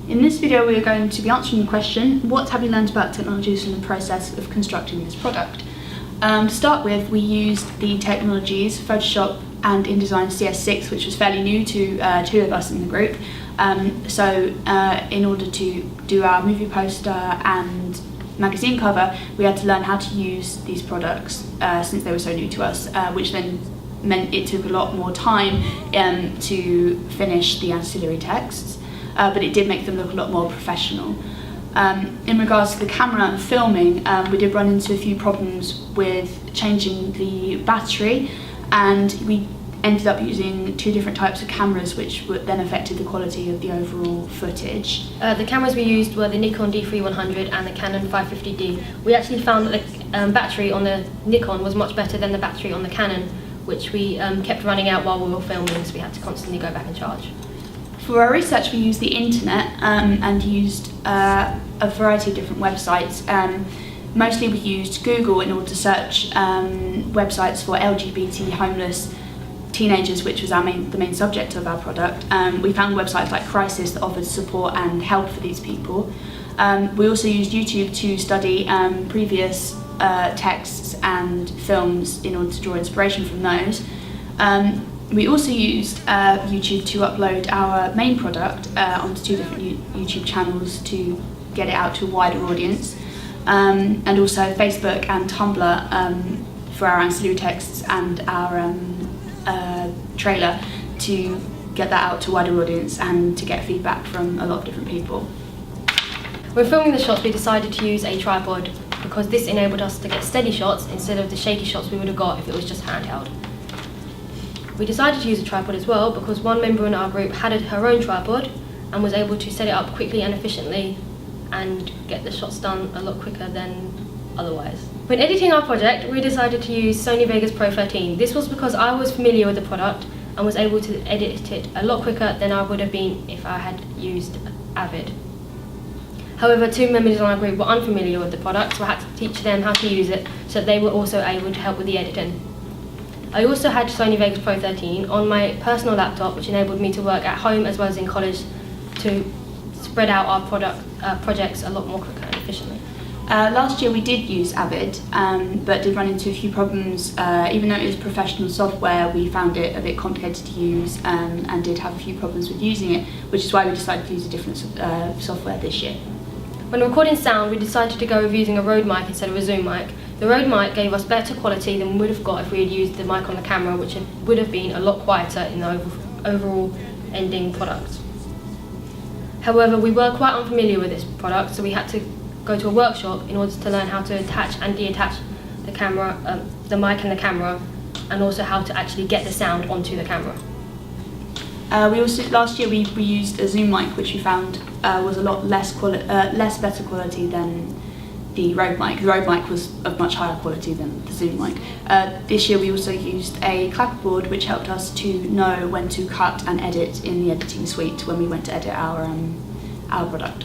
In this video we are going to be answering the question, what have you learned about technologies from the process of constructing this product? To start with, we used the technologies Photoshop and InDesign CS6, which was fairly new to two of us in the group. In order to do our movie poster and magazine cover, we had to learn how to use these products since they were so new to us, which then meant it took a lot more time to finish the ancillary texts, but it did make them look a lot more professional. In regards to the camera and filming, we did run into a few problems with changing the battery, and we ended up using two different types of cameras, which then affected the quality of the overall footage. The cameras we used were the Nikon D3100 and the Canon 550D. We actually found that the battery on the Nikon was much better than the battery on the Canon, which we kept running out while we were filming, so we had to constantly go back and charge. For our research, we used the internet and used a variety of different websites. Mostly we used Google in order to search websites for LGBT homeless teenagers, which was the main subject of our product. We found websites like Crisis that offered support and help for these people. We also used YouTube to study previous texts and films in order to draw inspiration from those. We also used YouTube to upload our main product onto two different YouTube channels to get it out to a wider audience, and also Facebook and Tumblr for our ancillary texts and our trailer, to get that out to a wider audience and to get feedback from a lot of different people. When filming the shots, we decided to use a tripod because this enabled us to get steady shots instead of the shaky shots we would have got if it was just handheld. We decided to use a tripod as well because one member in our group had her own tripod and was able to set it up quickly and efficiently and get the shots done a lot quicker than otherwise. When editing our project, we decided to use Sony Vegas Pro 13. This was because I was familiar with the product and was able to edit it a lot quicker than I would have been if I had used Avid. However, two members in our group were unfamiliar with the product, so I had to teach them how to use it so that they were also able to help with the editing. I also had Sony Vegas Pro 13 on my personal laptop, which enabled me to work at home as well as in college to spread out our projects a lot more quicker and efficiently. Last year we did use Avid, but did run into a few problems. Even though it is professional software, we found it a bit complicated to use and did have a few problems with using it, which is why we decided to use a different software this year. When recording sound, we decided to go with using a Rode mic instead of a Zoom mic. The Rode mic gave us better quality than we would have got if we had used the mic on the camera, which would have been a lot quieter in the overall ending product. However, we were quite unfamiliar with this product, so we had to go to a workshop in order to learn how to attach and deattach the camera, the mic and the camera, and also how to actually get the sound onto the camera. Last year we used a Zoom mic, which we found was a lot less better quality than the Rode mic. The Rode mic was of much higher quality than the Zoom mic. This year we also used a clapperboard, which helped us to know when to cut and edit in the editing suite when we went to edit our product.